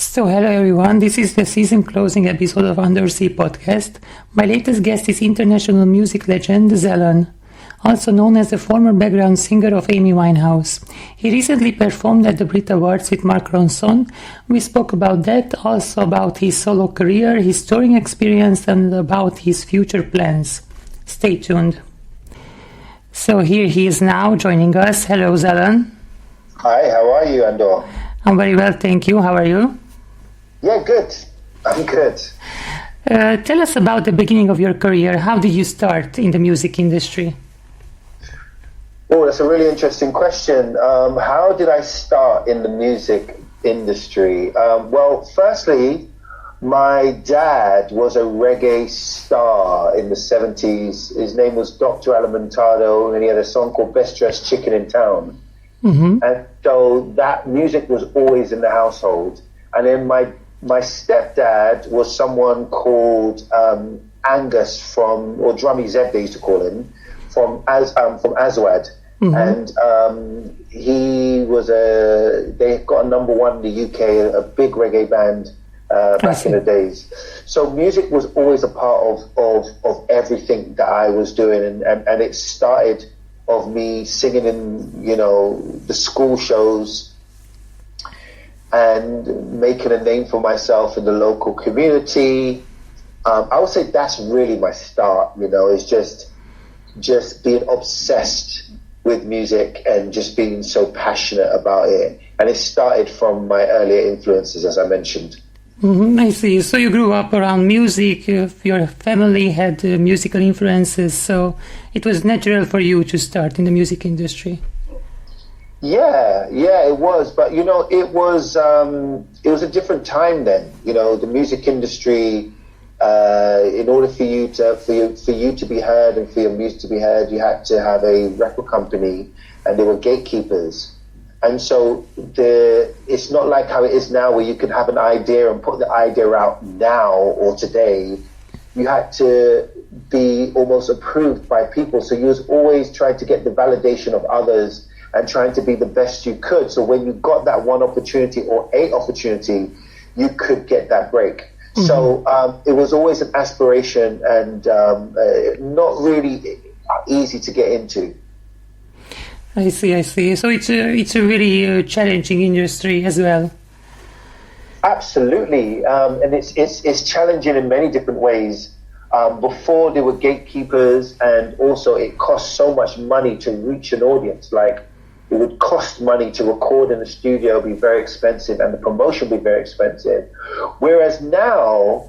So hello everyone, this is the season closing episode of Andor podcast. My latest guest is international music legend Zalon, also known as the former background singer of Amy Winehouse. He recently performed at the Brit Awards with Mark Ronson. We spoke about that, also about his solo career, his touring experience, and about his future plans. Stay tuned. So here he is now joining us. Hello Zalon. Hi, how are you, Andor? I'm very well, thank you. How are you? Yeah, good. I'm good. Tell us about the beginning of your career. How did you start in the music industry? Oh, that's a really interesting question. How did I start in the music industry? Well, firstly, my dad was a reggae star in the 70s. His name was Dr. Alimentado, and he had a song called Best Dressed Chicken in Town. Mm-hmm. And so that music was always in the household. And then my stepdad was someone called Angus or Drummy Zeb, they used to call him, from Aswad. Mm-hmm. And he was they got a number one in the UK, a big reggae band back in the days. So music was always a part of everything that I was doing, and it started of me singing in, the school shows and making a name for myself in the local community. I would say that's really my start, is just being obsessed with music and just being so passionate about it. And it started from my earlier influences, as I mentioned. Mm-hmm, I see. So you grew up around music, your family had musical influences, so it was natural for you to start in the music industry. Yeah, it was. But, it was a different time then. The music industry, in order for you to be heard and for your music to be heard, you had to have a record company, and there were gatekeepers. And so it's not like how it is now, where you can have an idea and put the idea out now or today. You had to be almost approved by people. So you was always trying to get the validation of others and trying to be the best you could. So when you got that one opportunity or a opportunity, you could get that break. Mm-hmm. So it was always an aspiration and not really easy to get into. I see. So it's a really challenging industry as well. Absolutely, and it's challenging in many different ways. Before there were gatekeepers, and also it cost so much money to reach an audience. Like, it would cost money to record in the studio, be very expensive, and the promotion be very expensive. Whereas now,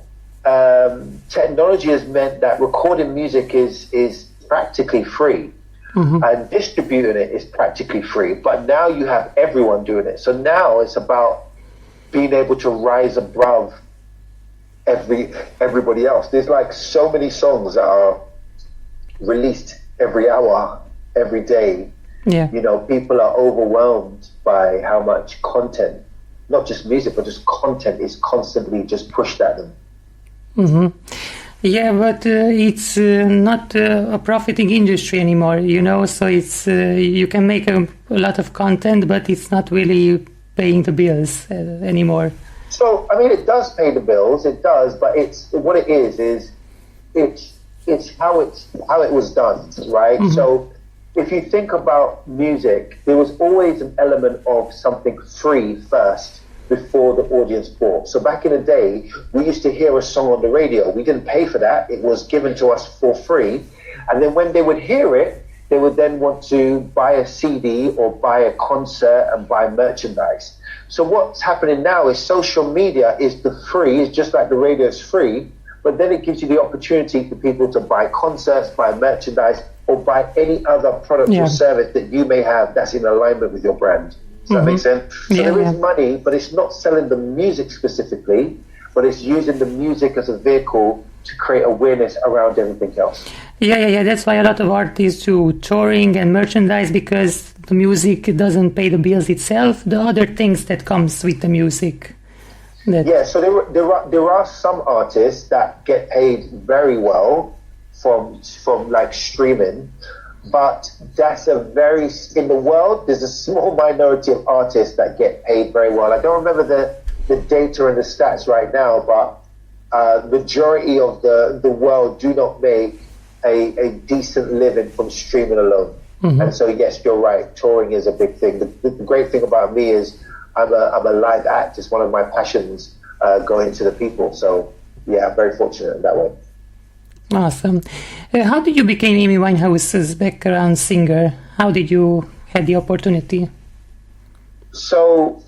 technology has meant that recording music is practically free. Mm-hmm. And distributing it is practically free. But now you have everyone doing it. So now it's about being able to rise above everybody else. There's like so many songs that are released every hour, every day. Yeah. People are overwhelmed by how much content, not just music, but just content is constantly just pushed at them. Mm-hmm. Yeah, but it's not a profiting industry anymore, so it's you can make a lot of content, but it's not really paying the bills anymore. So, it does pay the bills, it does, but it's how it was done, right? Mm-hmm. So if you think about music, there was always an element of something free first before the audience bought. So back in the day, we used to hear a song on the radio. We didn't pay for that. It was given to us for free. And then when they would hear it, they would then want to buy a CD or buy a concert and buy merchandise. So what's happening now is social media is the free. It's just like the radio is free, but then it gives you the opportunity for people to buy concerts, buy merchandise, or buy any other product or service that you may have that's in alignment with your brand. Does that make sense? So there is money, but it's not selling the music specifically, but it's using the music as a vehicle to create awareness around everything else. Yeah. That's why a lot of artists do touring and merchandise, because the music doesn't pay the bills itself. The other things that comes with the music. So there are some artists that get paid very well from like streaming. But that's in the world, there's a small minority of artists that get paid very well. I don't remember the the data and the stats right now, but majority of the world do not make a decent living from streaming alone. And so, yes, you're right. Touring is a big thing. The great thing about me is I'm a live act. It's one of my passions, going to the people. So, yeah, I'm very fortunate in that way. Awesome. How did you become Amy Winehouse's background singer? How did you have the opportunity? So,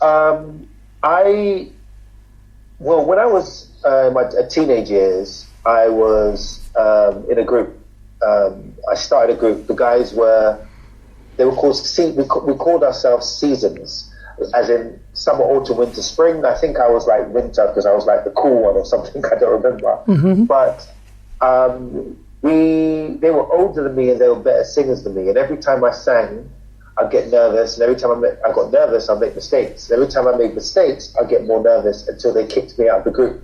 when I was my teenage years, I was in a group. I started a group. The guys they were called, we called ourselves Seasons, as in summer, autumn, winter, spring. I think I was like winter because I was like the cool one or something. I don't remember. But they were older than me and they were better singers than me. And every time I sang, I'd get nervous. And every time I got nervous, I'd make mistakes. And every time I made mistakes, I'd get more nervous until they kicked me out of the group.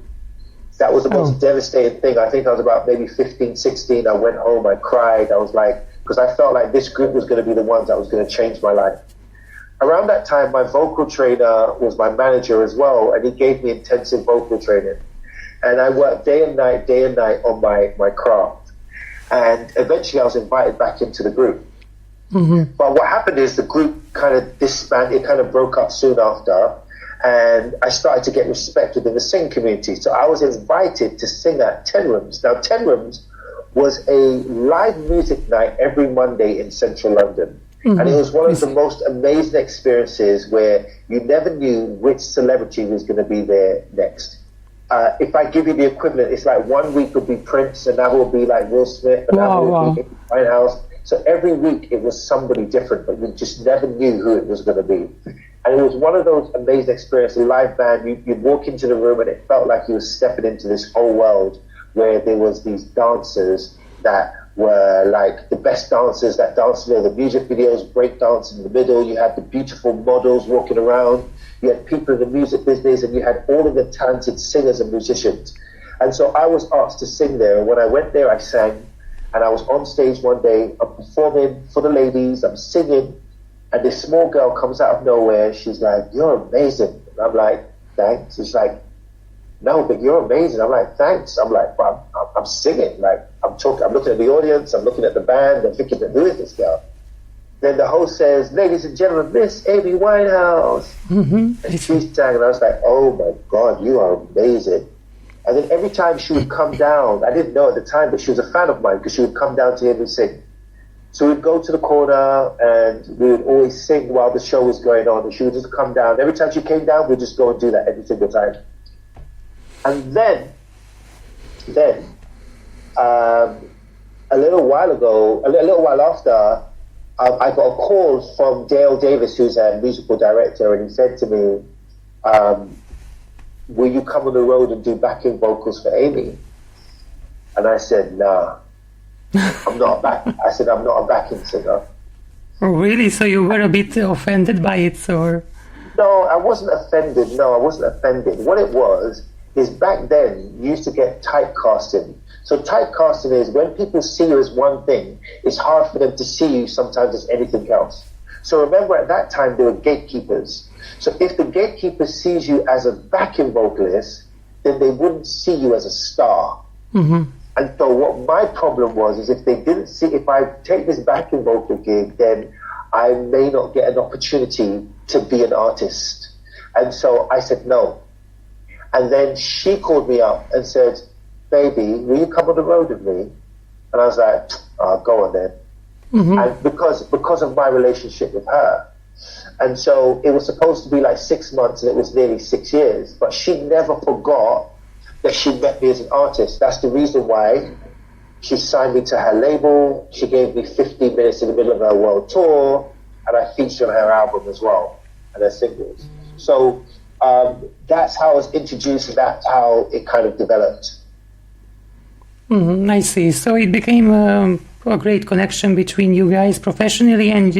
That was the most devastating thing. I think I was about maybe 15, 16. I went home, I cried. I was like, because I felt like this group was going to be the ones that was going to change my life. Around that time, my vocal trainer was my manager as well, and he gave me intensive vocal training. And I worked day and night on my craft. And eventually I was invited back into the group. But what happened is the group kind of disbanded, it kind of broke up soon after. And I started to get respect within the singing community. So I was invited to sing at 10 Rooms. Now, 10 Rooms was a live music night every Monday in central London. And it was one of the most amazing experiences where you never knew which celebrity was going to be there next. If I give you the equivalent, it's like 1 week would be Prince, another would be like Will Smith, another would be Amy Winehouse. So every week it was somebody different, but you just never knew who it was going to be. And it was one of those amazing experiences, live band. You'd walk into the room and it felt like you were stepping into this whole world where there was these dancers that were like the best dancers that danced in all the music videos, break dance in the middle. You had the beautiful models walking around. You had people in the music business and you had all of the talented singers and musicians. And so I was asked to sing there. And when I went there, I sang. And I was on stage one day, I'm performing for the ladies, I'm singing. And this small girl comes out of nowhere. She's like, "You're amazing." And I'm like, "Thanks." She's like, "No, but you're amazing." I'm like, "Thanks." I'm like, "Well, I'm singing." Like, I'm looking at the audience. I'm looking at the band. I'm thinking, who is this girl? Then the host says, "Ladies and gentlemen, Miss Amy Winehouse." And she sang, and I was like, "Oh my God, you are amazing." And then every time she would come down, I didn't know at the time, but she was a fan of mine because she would come down to hear me sing. So we'd go to the corner and we would always sing while the show was going on. And she would just come down. Every time she came down, we'd just go and do that every single time. And then a little while after, I got a call from Dale Davis, who's a musical director, and he said to me, "Will you come on the road and do backing vocals for Amy?" And I said, "Nah, I'm not a backing singer." Oh, really? So you were a bit offended by it, or? No, I wasn't offended. What it was is back then you used to get typecasting. So typecasting is when people see you as one thing, it's hard for them to see you sometimes as anything else. So remember at that time there were gatekeepers. So if the gatekeeper sees you as a backing vocalist, then they wouldn't see you as a star. And so what my problem was is if I take this backing vocal gig, then I may not get an opportunity to be an artist. And so I said no. And then she called me up and said, "Baby, will you come on the road with me?" And I was like, "Oh, go on then." And because of my relationship with her. And so it was supposed to be like 6 months and it was nearly 6 years. But she never forgot that she met me as an artist. That's the reason why she signed me to her label. She gave me 15 minutes in the middle of her world tour. And I featured on her album as well and her singles. So that's how I was introduced and that's how it kind of developed. I see. So it became a great connection between you guys professionally, and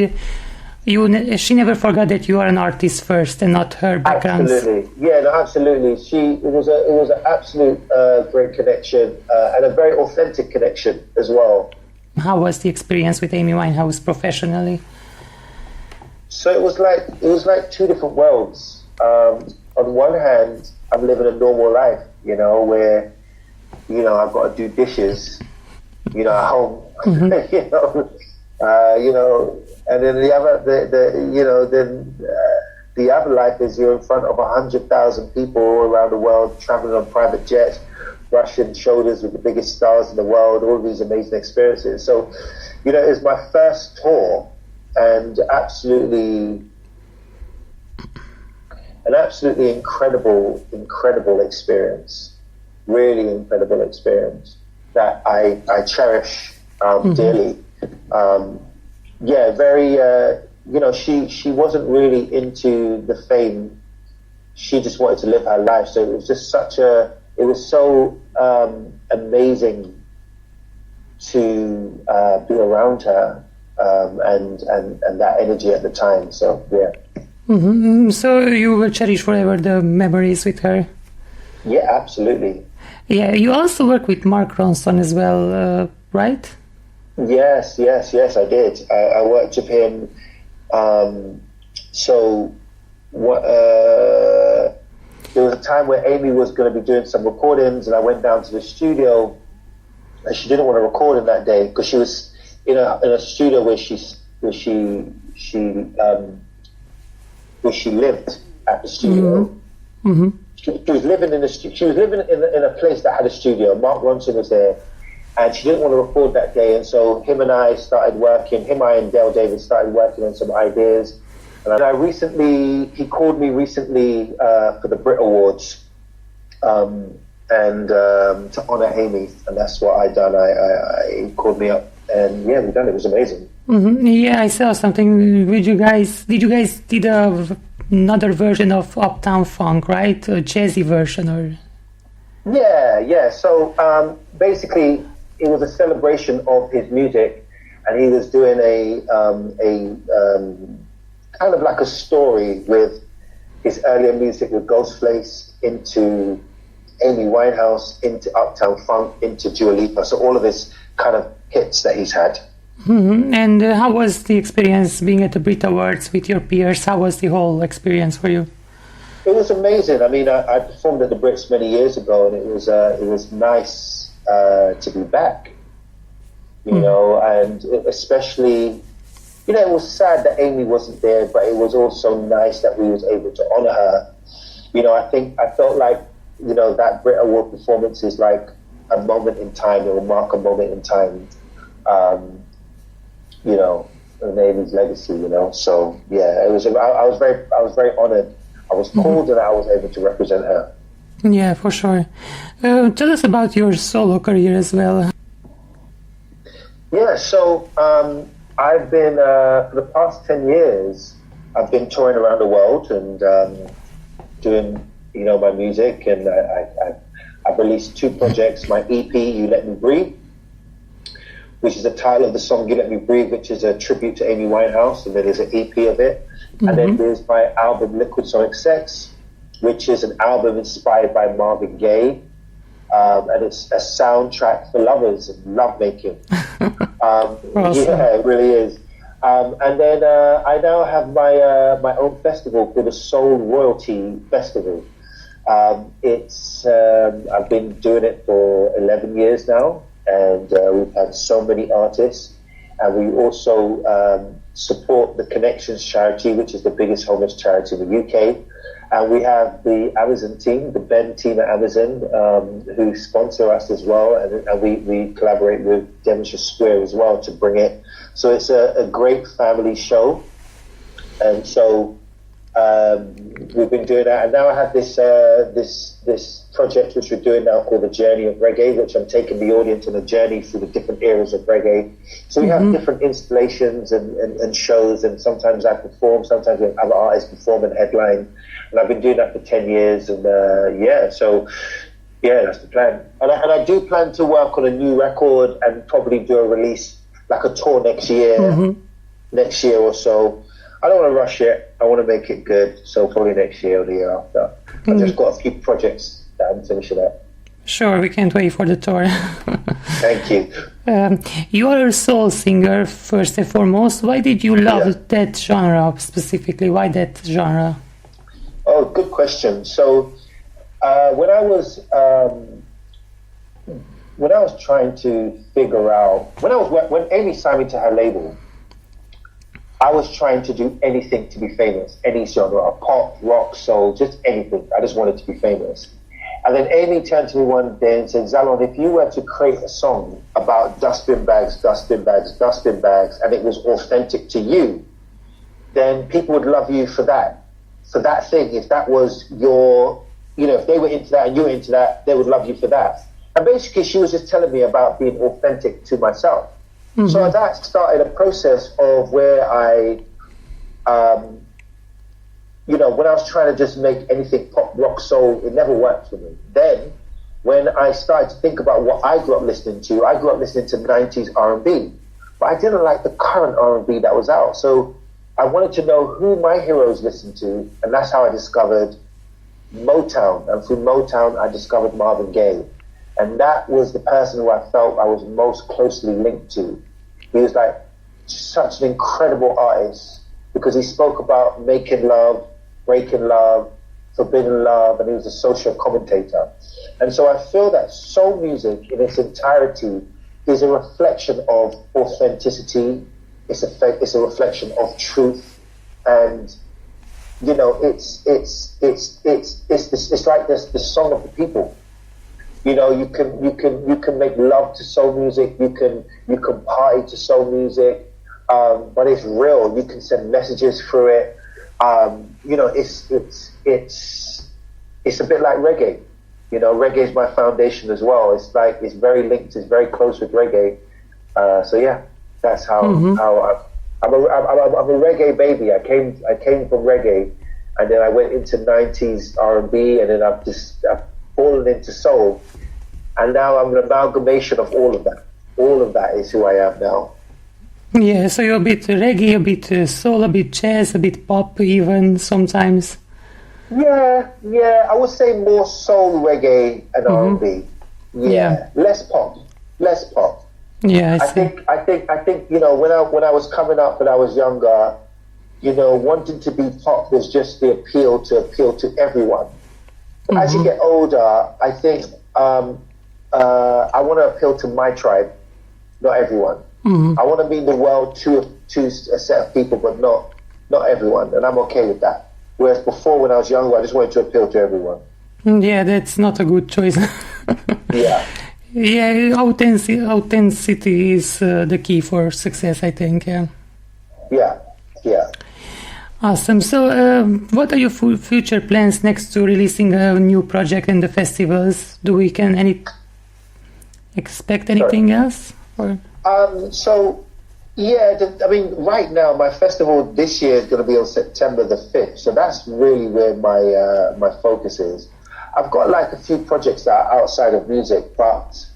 she never forgot that you are an artist first and not her background. Absolutely, yeah, no, absolutely. It was an absolute great connection and a very authentic connection as well. How was the experience with Amy Winehouse professionally? So it was like two different worlds. on one hand, I'm living a normal life, where, I've got to do dishes, at home, and then the other life is you're in front of 100,000 people all around the world, traveling on private jets, brushing shoulders with the biggest stars in the world, all these amazing experiences. So, it was my first tour, and an absolutely incredible experience, really incredible experience that I cherish dearly. She wasn't really into the fame. She just wanted to live her life. So it was just it was so amazing to be around her and that energy at the time. So, yeah. Mm-hmm. So you will cherish forever the memories with her? Yeah, absolutely. Yeah, you also work with Mark Ronson as well, right? Yes, I did. I worked with him. There was a time where Amy was going to be doing some recordings, and I went down to the studio, and she didn't want to record in that day because she was in a studio where she lived at the studio. Mm-hmm. She was living in a place that had a studio. Mark Ronson was there, and she didn't want to record that day. And so him and I and Dale Davis started working on some ideas. And he called me recently for the Brit Awards, to honor Amy, and that's what I done. He called me up, and yeah, we done it. It was amazing. Mm-hmm. Yeah, I saw something. Did you guys did another version of Uptown Funk, right? A jazzy version, or? Yeah. So basically, it was a celebration of his music, and he was doing a kind of like a story with his earlier music with Ghostface into Amy Winehouse, into Uptown Funk, into Dua Lipa. So all of his kind of hits that he's had. Mm-hmm. And how was the experience being at the Brit Awards with your peers? How was the whole experience for you? It was amazing. I mean, I performed at the Brits many years ago, and it was nice to be back. And especially, it was sad that Amy wasn't there, but it was also nice that we was able to honor her. I felt like, that Brit Award performance is like a moment in time. It will mark a moment in time. And Amy's legacy, So yeah, it was. I was very honored. I was called, and I was able to represent her. Yeah, for sure. Tell us about your solo career as well. Yeah, so I've been for the past 10 years. I've been touring around the world and doing, my music, and I've released 2 projects. My EP, You Let Me Breathe, which is the title of the song You Let Me Breathe, which is a tribute to Amy Winehouse, and then there's an EP of it. Mm-hmm. And then there's my album Liquid Sonic Sex, which is an album inspired by Marvin Gaye, and it's a soundtrack for lovers and lovemaking. Awesome. Yeah, it really is. And then I now have my own festival called the Soul Royalty Festival. I've been doing it for 11 years now, and we've had so many artists, and we also support the Connections charity, which is the biggest homeless charity in the UK. And we have the Amazon team, the Ben team at Amazon, who sponsor us as well, and we collaborate with Devonshire Square as well to bring it. So it's a great family show, and so we've been doing that. And now I have this project which we're doing now called The Journey of Reggae, which I'm taking the audience on a journey through the different eras of reggae. So we have different installations and shows, and sometimes I perform, sometimes we have other artists perform and headline. And I've been doing that for 10 years, and that's the plan. And I do plan to work on a new record and probably do a release, like a tour next year or so. I don't want to rush it. I want to make it good, so probably next year or the year after. I've just got a few projects that I'm finishing up. Sure, we can't wait for the tour. Thank you. You are a soul singer, first and foremost. Why did you love that genre specifically? Why that genre? Oh, good question. So when I was trying to figure out when Amy signed me to her label, I was trying to do anything to be famous, any genre, pop, rock, soul, just anything. I just wanted to be famous. And then Amy turned to me one day and said, Zalon, if you were to create a song about dustbin bags, dustbin bags, dustbin bags, and it was authentic to you, then people would love you for that. For that thing, if that was your, if they were into that and you were into that, they would love you for that. And basically she was just telling me about being authentic to myself. Mm-hmm. So that started a process of where I, when I was trying to just make anything pop, rock, soul, it never worked for me. Then, when I started to think about what I grew up listening to 90s R&B. But I didn't like the current R&B that was out. So I wanted to know who my heroes listened to, and that's how I discovered Motown. And through Motown, I discovered Marvin Gaye. And that was the person who I felt I was most closely linked to. He was like such an incredible artist because he spoke about making love, breaking love, forbidden love, and he was a social commentator. And so I feel that soul music in its entirety is a reflection of authenticity. It's a reflection of truth, and it's like the song of the people. You can make love to soul music. You can party to soul music, but it's real. You can send messages through it. It's a bit like reggae. Reggae is my foundation as well. It's very linked. It's very close with reggae. So yeah, that's how I'm a reggae baby. I came from reggae, and then I went into 90s R&B, and then I've fallen into soul, and now I'm an amalgamation of all of that. All of that is who I am now. Yeah, so you're a bit reggae, a bit soul, a bit jazz, a bit pop even sometimes. Yeah, I would say more soul, reggae, and R&B. Yeah, less pop. Yeah, I think when I was coming up, when I was younger, wanting to be pop was just the appeal to everyone. But as you get older, I think I want to appeal to my tribe, not everyone. Mm-hmm. I want to mean the world to a set of people, but not everyone, and I'm okay with that. Whereas before, when I was younger, I just wanted to appeal to everyone. Yeah, that's not a good choice. Yeah. Yeah, authenticity is the key for success, I think. Yeah. Awesome. So, what are your future plans next to releasing a new project in the festivals? Do we expect anything else? Or? Right now my festival this year is going to be on September the 5th. So that's really where my focus is. I've got like a few projects that are outside of music, but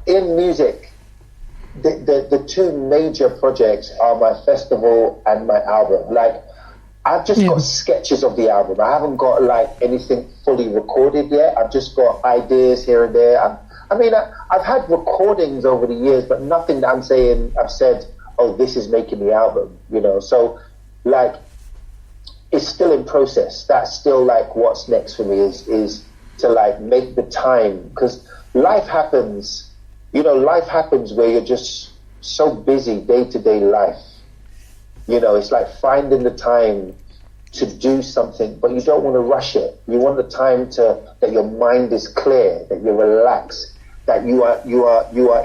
in music, the two major projects are my festival and my album. Like, I've just got sketches of the album. I haven't got like anything fully recorded yet. I've just got ideas here and there. I've had recordings over the years, but nothing that I've said, oh, this is making the album, So, like, it's still in process. That's still like what's next for me is to like make the time, because life happens. Life happens where you're just so busy, day-to-day life. It's like finding the time to do something, but you don't want to rush it. You want the time that your mind is clear, that you're relaxed, that you are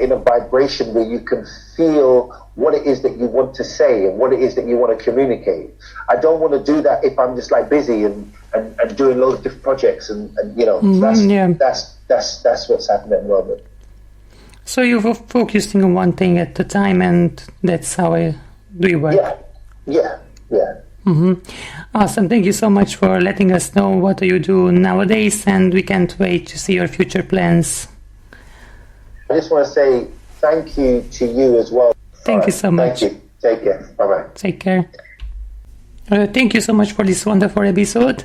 in a vibration where you can feel what it is that you want to say and what it is that you want to communicate. I don't want to do that if I'm just like busy and doing loads of different projects that's what's happening at the moment. So you're focusing on one thing at a time, and that's how you work. Yeah. Mm-hmm. Awesome. Thank you so much for letting us know what you do nowadays, and we can't wait to see your future plans. I just want to say thank you to you as well. Thank you so much. Thank you. Take care. Bye-bye. Take care. Thank you so much for this wonderful episode.